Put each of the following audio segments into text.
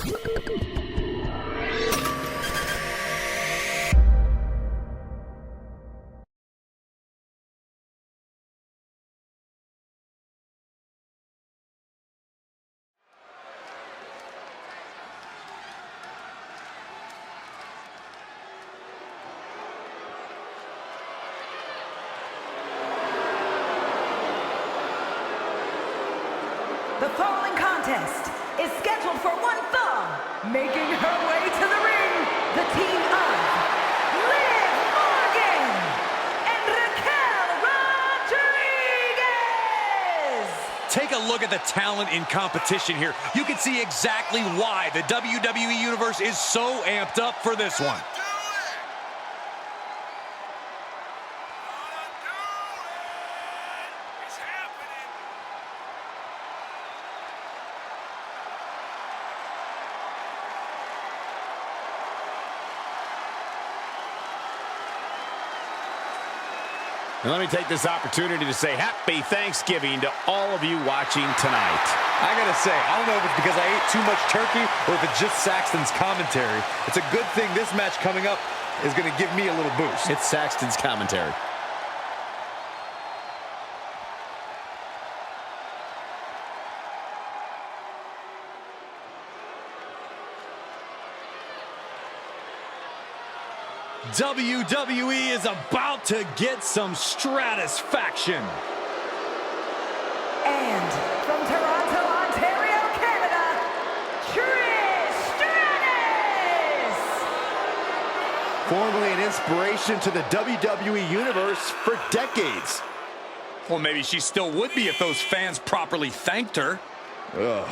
The following contest is scheduled for one fall. Making her way to the ring, the team of Liv and Raquel Rodrigues. Take a look at the talent in competition here. You can see exactly why the WWE Universe is so amped up for this one. And let me take this opportunity to say happy Thanksgiving to all of you watching tonight. I gotta say, I don't know if it's because I ate too much turkey or if it's just Saxton's commentary. It's a good thing this match coming up is gonna give me a little boost. It's Saxton's commentary. WWE is about to get some stratisfaction. And from Toronto, Ontario, Canada, Trish Stratus. Formerly an inspiration to the WWE Universe for decades. Well, maybe she still would be if those fans properly thanked her. Ugh.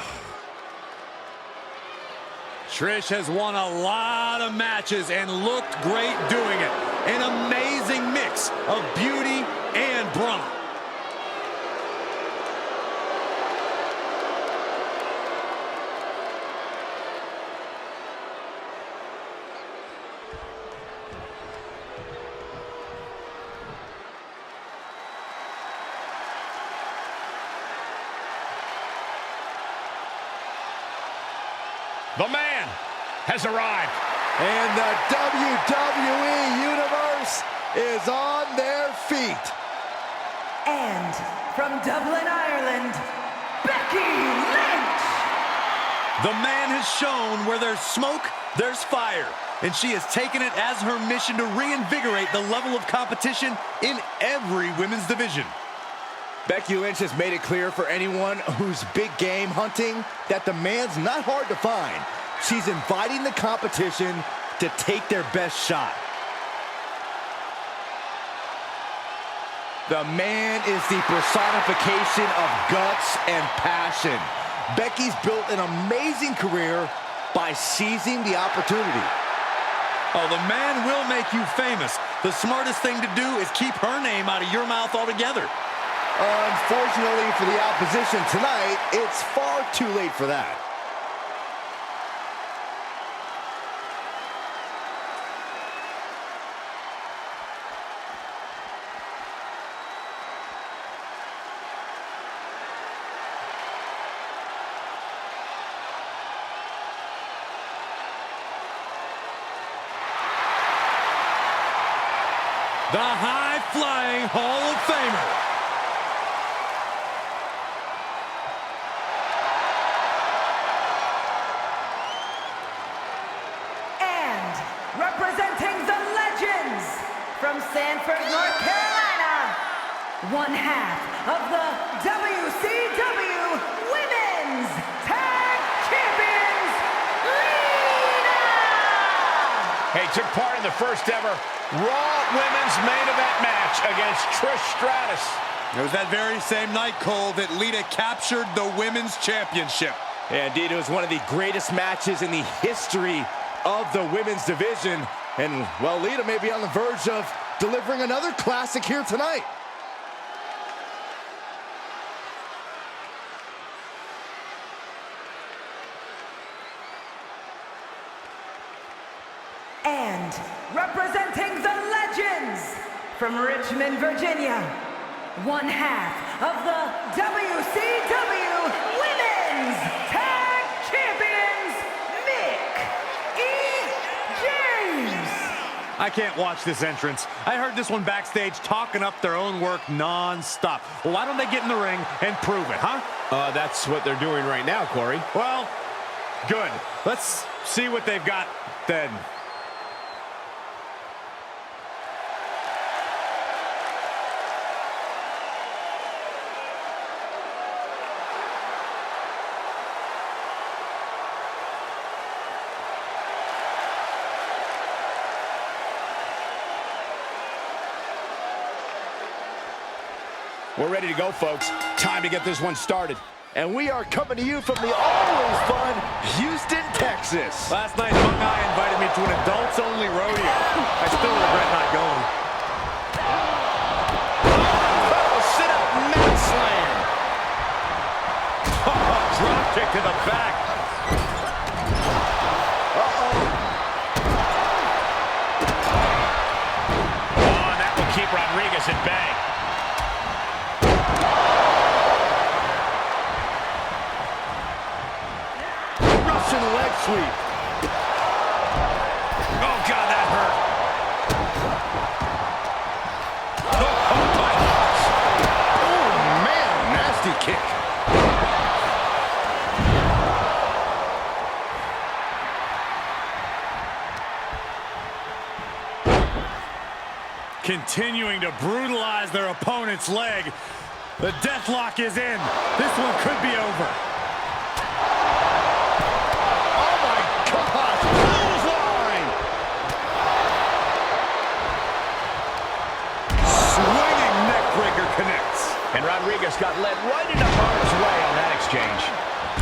Trish has won a lot of matches and looked great doing it. An amazing mix of beauty and brawn. The man has arrived. And the WWE Universe is on their feet. And from Dublin, Ireland, Becky Lynch. The man has shown where there's smoke, there's fire. And she has taken it as her mission to reinvigorate the level of competition in every women's division. Becky Lynch has made it clear for anyone who's big game hunting that the man's not hard to find. She's inviting the competition to take their best shot. The man is the personification of guts and passion. Becky's built an amazing career by seizing the opportunity. Oh, the man will make you famous. The smartest thing to do is keep her name out of your mouth altogether. Unfortunately for the opposition tonight, it's far too late for that. The high-flying Hall of Famer. And representing the legends from Sanford, North Carolina, one half of the WCW Women's Tag Champions, Lita! Hey, took part in the first ever Raw Women's Main Event match against Trish Stratus. It was that very same night, Cole, that Lita captured the Women's Championship. Yeah, indeed, it was one of the greatest matches in the history of the women's division. And, well, Lita may be on the verge of delivering another classic here tonight. And representing the legends from Richmond, Virginia, one half of the WCW Women's Tag Champions, I can't watch this entrance. I heard this one backstage talking up their own work non-stop. Well, why don't they get in the ring and prove it, huh? That's what they're doing right now, Corey. Well, good. Let's see what they've got then. We're ready to go, folks. Time to get this one started. And we are coming to you from the always fun Houston, Texas. Last night, Buckeye invited me to an adults-only rodeo. I still regret not going. Oh, sit-up mat slam. Oh, drop kick to the back. Oh, and that will keep Rodrigues at bay. Leg sweep. Oh, God, that hurt. Oh, man, nasty kick. Continuing to brutalize their opponent's leg. The deathlock is in. This one could be over. Connects. And Rodrigues got led right into harm's way on that exchange.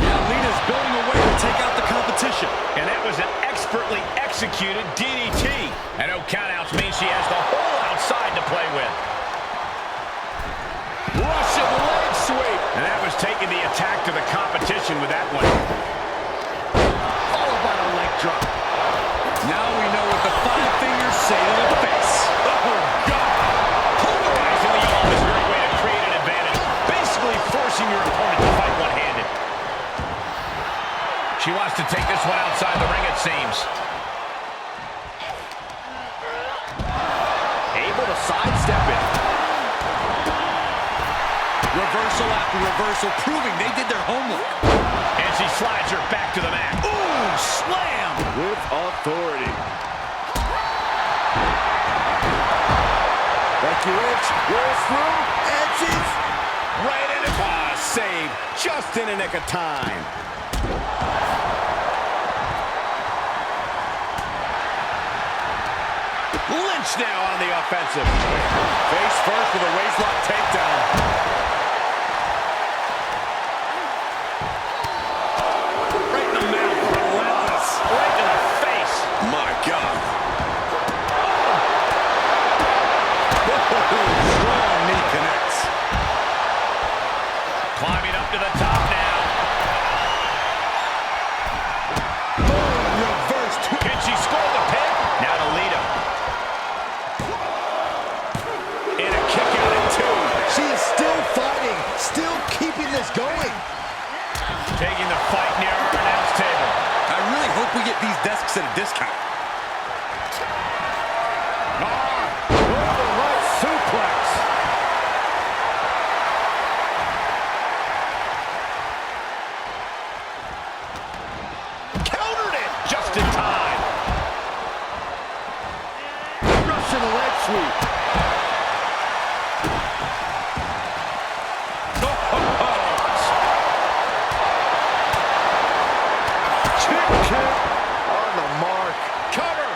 Yeah, Lita's building a way to take out the competition. And that was an expertly executed DDT. And no countouts means she has the whole outside to play with. Russian leg sweep. And that was taking the attack to the competition with that one. Followed by the leg drop. Now we know what the five fingers say to the face. Oh, God. Pulverizing the arm is a great way to create an advantage. Basically forcing your opponent to fight one-handed. She wants to take this one outside the ring, it seems. Able to sidestep it. Reversal after reversal, proving they did their homework. And she slides her back to the mat. Ooh, slam! With authority. Becky Lynch rolls through, and she's Right in it. save just in a nick of time. Lynch now on the offensive. Face first with a waistlock takedown. Right in the mouth, relentless. Right in the face. My God. Strong knee connects. Climbing up to the top now. Reversed. Can she score the pin? Now to Lita. And a kick out at two. She is still fighting, still keeping this going. Taking the fight near our announce table. I really hope we get these desks at a discount. Right suplex. Countered it just in time. Russian leg sweep. Kick on the mark. Cover.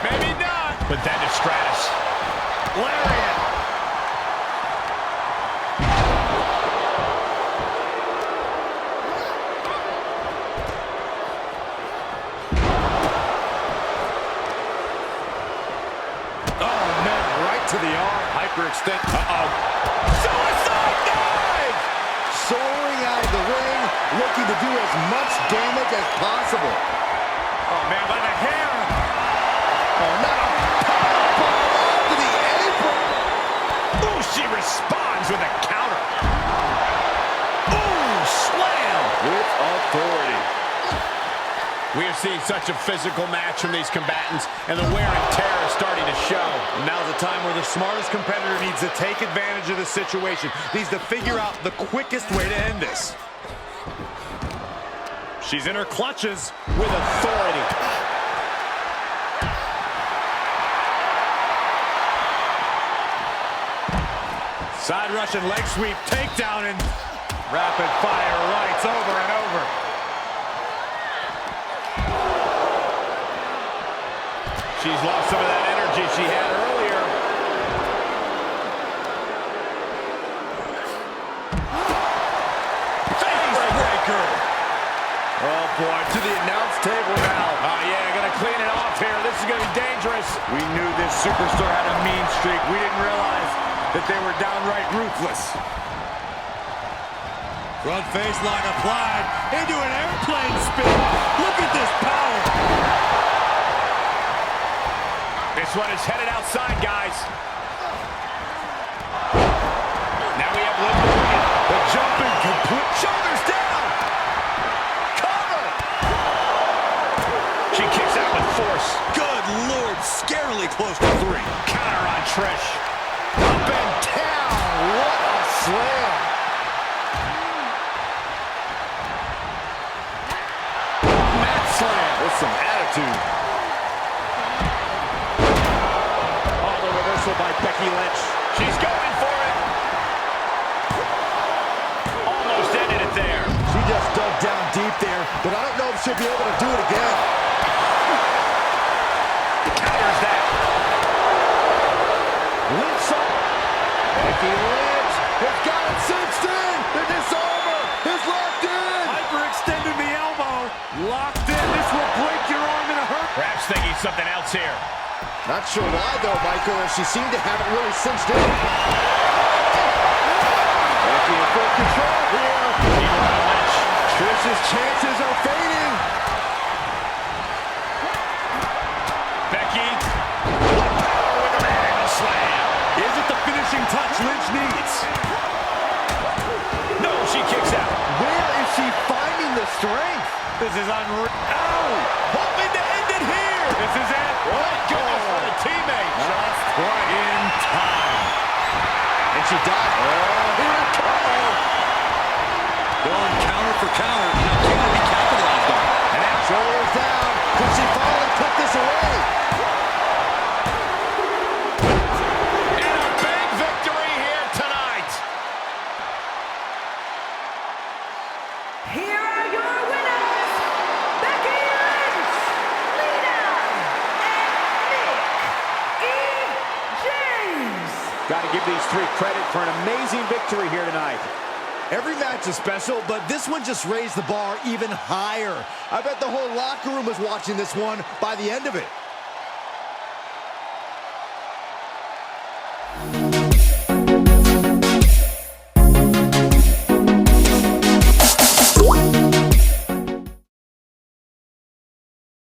Maybe not. But then to Stratus. Lariat. Oh, no, right to the arm. Hyperextend. Uh-oh. Suicide dive. Soaring out of the ring, looking to do as much damage as possible. Oh, man, by the hair. Oh, not a powerbomb onto the apron. Ooh, she responds with a counter. Ooh, slam. With authority. We are seeing such a physical match from these combatants, and the wear and tear is starting to show. Now's the time where the smartest competitor needs to take advantage of the situation. Needs to figure out the quickest way to end this. She's in her clutches With authority. Side Russian leg sweep, takedown, and rapid fire rights over and over. She's lost some of that energy she had earlier. Breaker. Oh boy, to the announce table now. Oh yeah, gonna clean it off here. This is gonna be dangerous. We knew this superstar had a mean streak. We didn't realize that they were downright ruthless. Front face lock applied into an airplane spin. Look at this power. This one is headed outside, guys. Now we have Liv Morgan. The jumping complete. Shoulders down. Cover. She kicks out with force. Good Lord, scarily close to 3. Counter on Trish. Up and down. What a slam. Mat slam. With some attitude. Oh, the reversal by Becky Lynch. She's going for it. Almost ended it there. She just dug down deep there, but I don't know if she'll be able to do it again. Counters that. Lynch up. Becky Lynch has got it cinched in. It's over. It's locked in. Hyperextended the elbow. Locked in. This will break your arm in a hurt. Perhaps thinking something else here. Not sure why, though, Michael, as she seemed to have it really cinched in. Becky in full control here. Trish's chances are fading. Becky. Power with the angle slam. Is it the finishing touch Lynch needs? No, she kicks out. Where is she finding the strength? This is unreal. Ow! Hoping to end it here. This is it. What goodness for the teammate. Just right in time. And she died. Oh, here it comes. Going counter for counter. Now can it be capitalized on? And now shoulders down. Can she finally put this away? And a big victory here tonight. Here are your winners, Becky Lynch Lita and Mickie James. Got to give these 3 credit for an amazing victory here tonight. Every match is special, but this one just raised the bar even higher. I bet the whole locker room was watching this one by the end of it.